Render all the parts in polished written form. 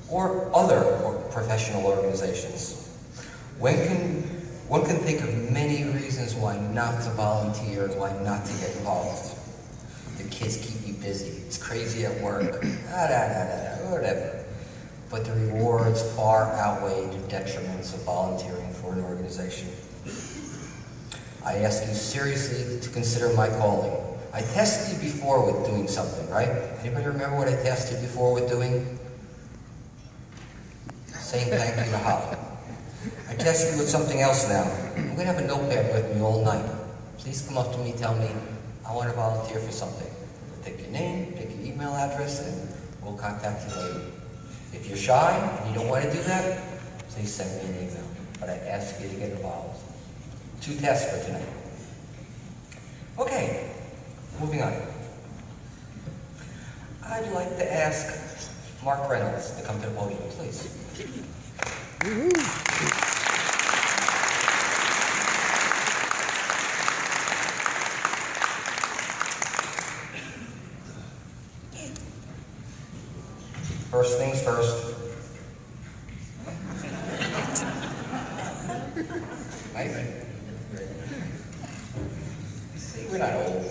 or other professional organizations. One can think of many reasons why not to volunteer, why not to get involved. The kids keep you busy, it's crazy at work, whatever. But the rewards far outweigh the detriments of volunteering for an organization. I ask you seriously to consider my calling. I tested you before with doing something, right? Anybody remember what I tested you before with doing? Saying thank you to Holly. I test you with something else now. I'm going to have a notepad with me all night. Please come up to me, tell me, I want to volunteer for something. Take your name, take your email address, and we'll contact you later. If you're shy and you don't want to do that, please send me an email. But I ask you to get involved. 2 tests for tonight. Okay, moving on. I'd like to ask Mark Reynolds to come to the podium, please. First things first. Right? See, we're not old.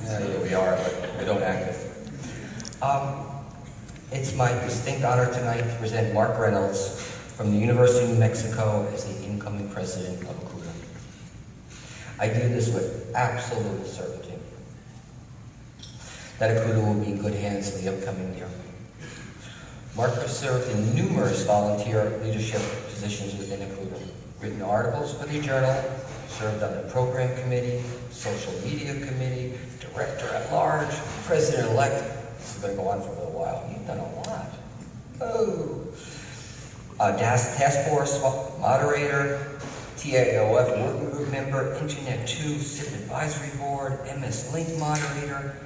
Yeah, we are, but we don't act it. It's my distinct honor tonight to present Mark Reynolds from the University of New Mexico as the incoming president of ACUTA. I do this with absolute certainty that ACUTA will be in good hands in the upcoming year. Mark has served in numerous volunteer leadership positions within ACUTA, written articles for the journal, served on the program committee, social media committee, director at large, president-elect. This is going to go on for a little while. You've done a lot. Oh. Task force moderator, TAOF working group member, Internet 2 SIP advisory board, MS Link moderator.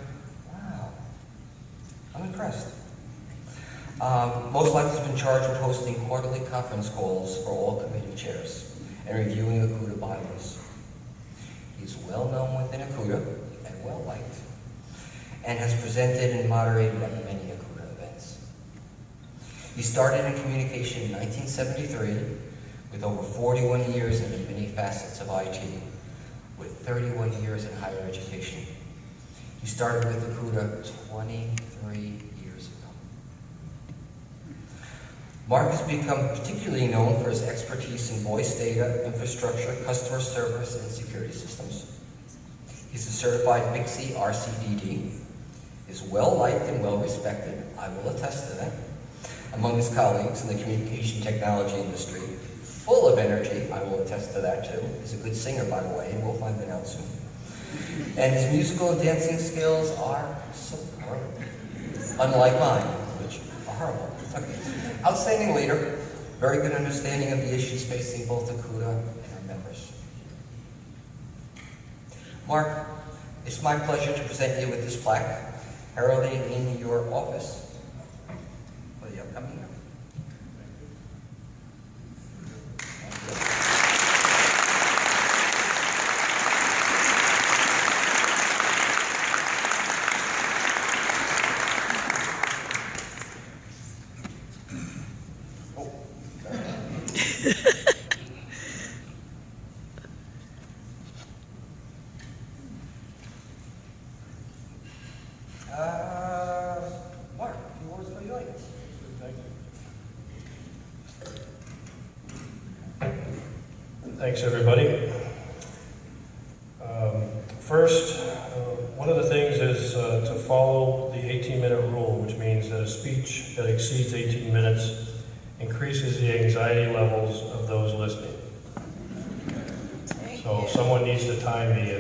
Wow. I'm impressed. Most likely has been charged with hosting quarterly conference calls for all committee chairs and reviewing ACUTA bylaws. He's well known within ACUTA and well liked, and has presented and moderated at many ACUTA events. He started in communication in 1973 with over 41 years in the many facets of IT, with 31 years in higher education. He started with ACUTA 23 years ago. Mark has become particularly known for his expertise in voice data, infrastructure, customer service, and security systems. He's a certified MIXI RCDD, is well-liked and well-respected, I will attest to that, among his colleagues in the communication technology industry. Full of energy, I will attest to that too. He's a good singer, by the way, and we'll find that out soon. And his musical and dancing skills are superb, unlike mine, which are horrible. Okay. Outstanding leader, very good understanding of the issues facing both ACUTA and our members. Mark, it's my pleasure to present you with this plaque, heralding in your office for the upcoming year. Mark, a few words for you like. Thank you. Thanks, everybody. First, one of the things is to follow the 18-minute rule, which means that a speech that exceeds 18 minutes increases the anxiety levels of those listening. So someone needs to time me.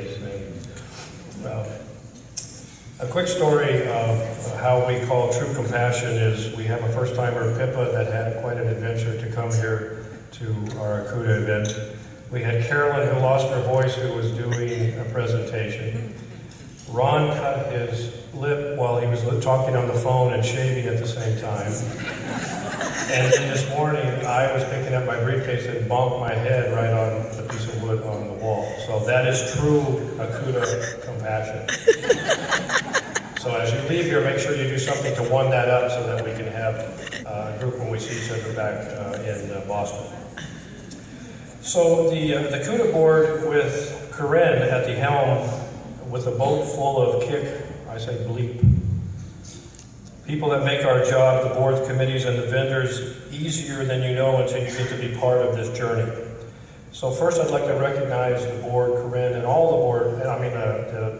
A quick story of how we call true compassion is we have a first-timer, Pippa, that had quite an adventure to come here to our ACUTA event. We had Carolyn, who lost her voice, who was doing a presentation. Ron cut his lip while he was talking on the phone and shaving at the same time. And then this morning, I was picking up my briefcase and bumped my head right on the piece of wood on the wall. So that is true ACUTA compassion. So as you leave here, make sure you do something to one that up so that we can have we see each other back in Boston. So the ACUTA board with Corinne at the helm with a boat full of I say bleep, people that make our job, the board, committees, and the vendors easier than you know until you get to be part of this journey. So first I'd like to recognize the board, Corinne, and all the board, the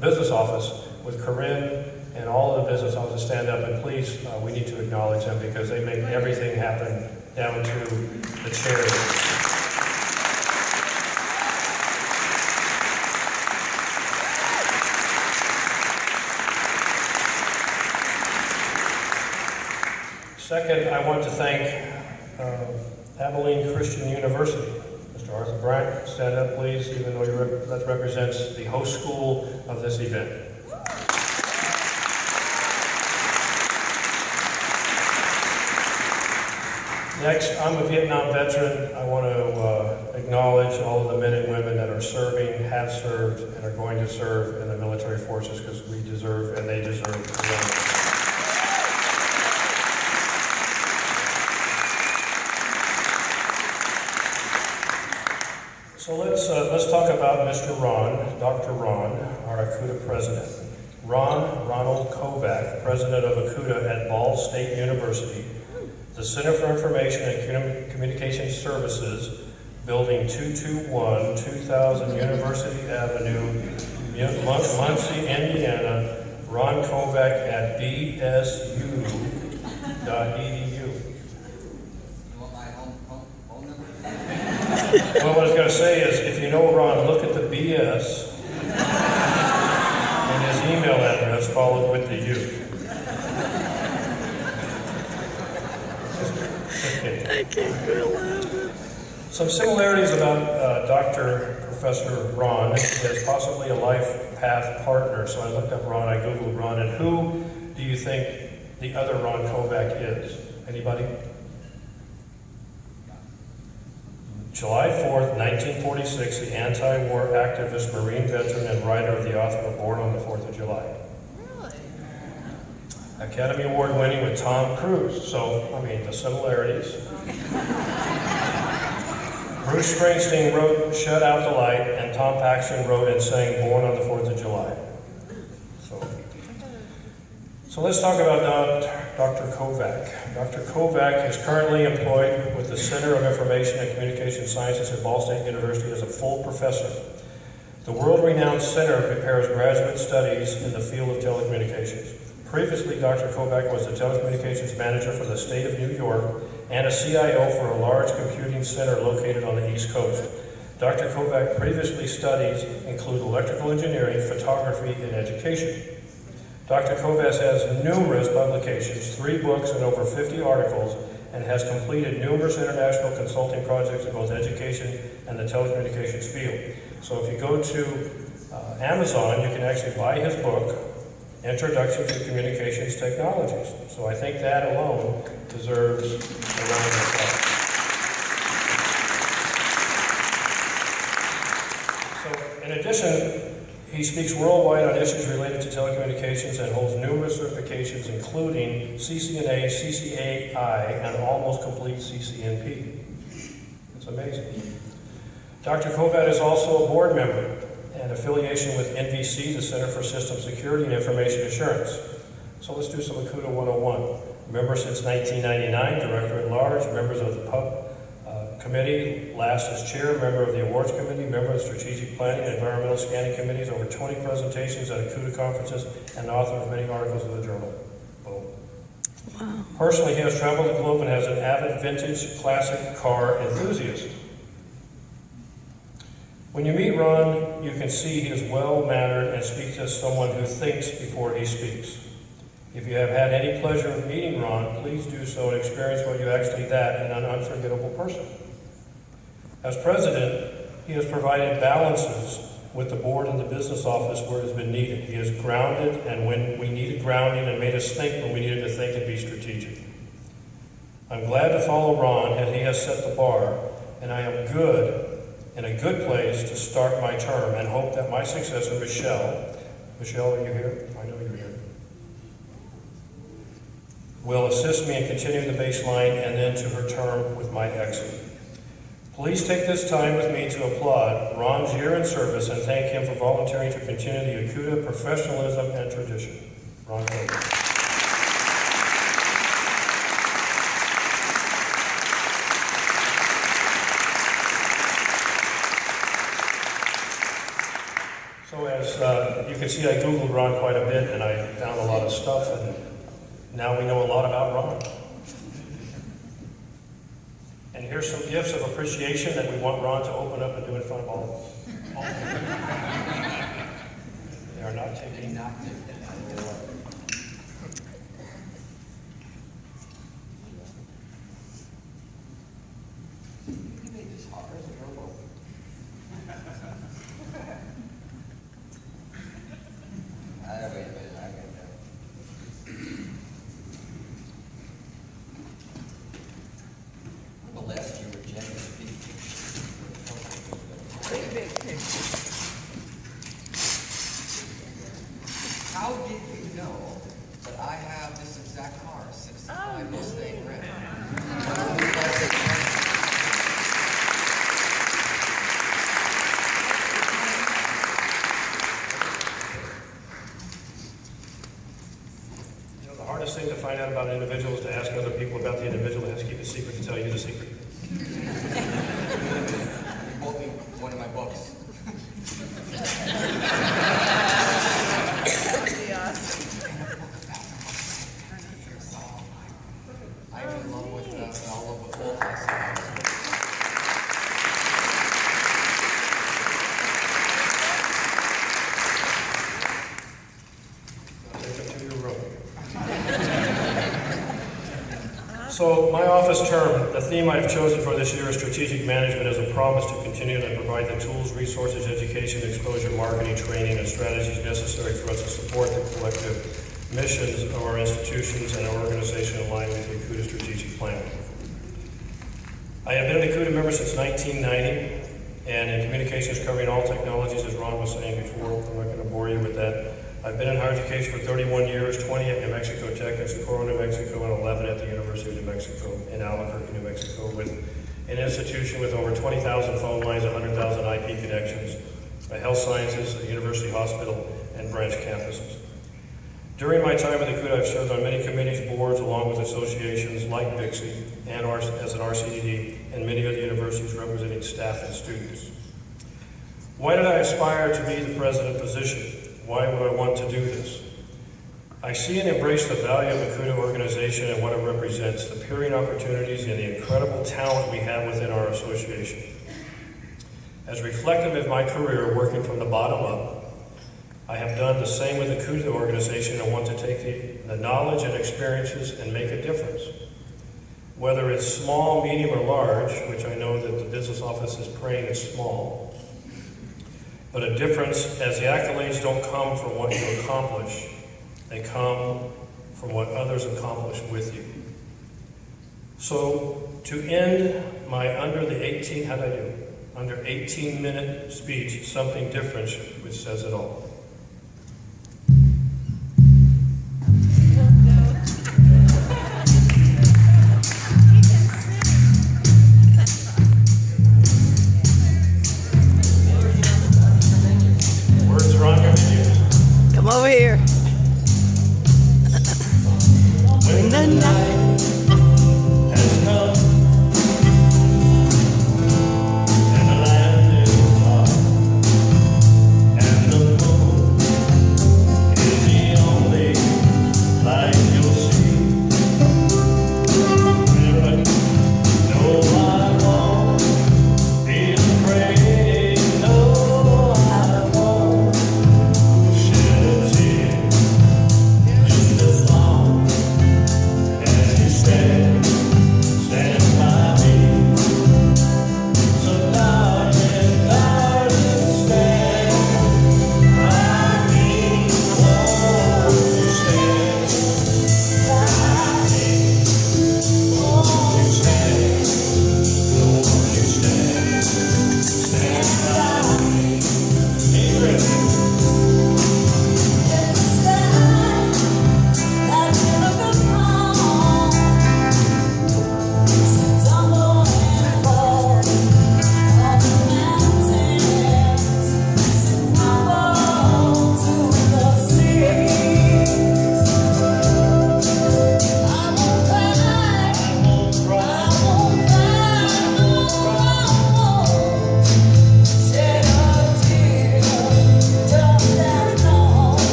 business office with Corinne and all of the business offices stand up, and please, we need to acknowledge them because they make everything happen down to the chairs. Second, I want to thank Abilene Christian University. Mr. Arthur Bryant, stand up please, even though that represents the host school of this event. Next, I'm a Vietnam veteran. I want to acknowledge all of the men and women that are serving, have served, and are going to serve in the military forces because we deserve and they deserve to learn. So let's talk about Mr. Ron, Dr. Ron, our ACUTA president. Ronald Kovac, president of ACUTA at Ball State University, the Center for Information and Communication Services, Building 221, 2000 University Avenue, Muncie, Indiana. Ron Kovac at bsu.edu. Well, what I was going to say is, if you know Ron, look at the BS and his email address followed with the U. I can't quit laughing. Some similarities about Professor Ron is possibly a life path partner. So I looked up Ron, I Googled Ron, and who do you think the other Ron Kovac is? Anybody? July 4th, 1946, the anti-war activist, Marine veteran, and writer of the author of Born on the 4th of July. Really? Academy Award winning with Tom Cruise. So, I mean, the similarities. Bruce Springsteen wrote Shut Out the Light, and Tom Paxton wrote and sang Born on the 4th of July. So let's talk about Dr. Kovac. Dr. Kovac is currently employed with the Center of Information and Communication Sciences at Ball State University as a full professor. The world-renowned center prepares graduate studies in the field of telecommunications. Previously, Dr. Kovac was the telecommunications manager for the state of New York and a CIO for a large computing center located on the East Coast. Dr. Kovac previously studies include electrical engineering, photography, and education. Dr. Kovac has numerous publications, 3 books and over 50 articles, and has completed numerous international consulting projects in both education and the telecommunications field. So if you go to Amazon, you can actually buy his book, Introduction to Communications Technologies. So I think that alone deserves a round of applause. So in addition, he speaks worldwide on issues related to telecommunications and holds numerous certifications, including CCNA, CCAI, and almost complete CCNP. It's amazing. Dr. Kovac is also a board member and affiliation with NVC, the Center for System Security and Information Assurance. So let's do some ACUTA 101. Member since 1999, Director at Large, members of the Pub Committee, last as chair, member of the Awards Committee, member of the Strategic Planning and Environmental Scanning Committees, over 20 presentations at ACUTA conferences, and author of many articles in the journal. Boom. Wow. Personally, he has traveled the globe and has an avid vintage classic car enthusiast. When you meet Ron, you can see he is well-mannered and speaks as someone who thinks before he speaks. If you have had any pleasure of meeting Ron, please do so and experience what you actually that in an unforgettable person. As president, he has provided balances with the board and the business office where it has been needed. He has grounded and when we needed grounding and made us think when we needed to think and be strategic. I'm glad to follow Ron as he has set the bar, and I am in a good place to start my term and hope that my successor, Michelle, are you here? I know you're here. will assist me in continuing the baseline and then to her term with my exit. Please take this time with me to applaud Ron's year in service and thank him for volunteering to continue the ACUTA professionalism and tradition. Ron, thank you. So as you can see, I Googled Ron quite a bit and I found a lot of stuff, and now we know a lot about Ron. And here's some gifts of appreciation that we want Ron to open up and do in front of all of us. They are not taking. How did you know that I have this exact car, 65 Mustang Red? You know, the hardest thing to find out about an individual is to ask other people about the individual and has to keep a secret to tell you the secret. You bought me one of my books. I'm in love with all of the old classics. Take them to your room. So my office term, the theme I've chosen for this year is strategic management as a promise to continue to provide the tools, resources, education, exposure, marketing, training, and strategies necessary for us to support the collective missions of our institutions and our organization in line with the ACUTA strategic plan. I have been an ACUTA member since 1990, and in communications covering all technologies, as Ron was saying before, I'm not going to bore you with that. I've been in higher education for 31 years, 20 at New Mexico Tech in Socorro, New Mexico, and 11 at the University of New Mexico in Albuquerque, New Mexico, with an institution with over 20,000 phone lines, 100,000 IP connections, a health sciences, a university hospital, and branch campuses. During my time at ACUTA, I've served on many committees, boards, along with associations like BIXI and as an RCDD, and many other universities representing staff and students. Why did I aspire to be the president position? Why would I want to do this? I see and embrace the value of the ACUTA organization and what it represents, the peering opportunities and the incredible talent we have within our association. As reflective of my career working from the bottom up, I have done the same with the ACUTA organization and want to take the knowledge and experiences and make a difference. Whether it's small, medium, or large, which I know that the business office is praying is small, but a difference, as the accolades don't come from what you accomplish, they come from what others accomplish with you. So, to end my under 18-minute speech, something different, which says it all. Come over here. When the night has come and the land is dark and the moon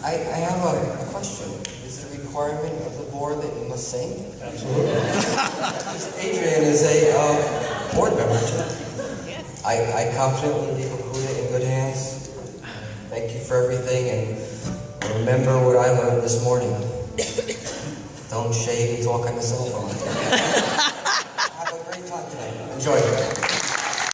I have a question. Is it a requirement of the board that you must sing? Absolutely. Adrienne is a board member too. I confidently leave ACUTA in good hands. Thank you for everything, and remember what I learned this morning. Don't shave and talk on the cell phone.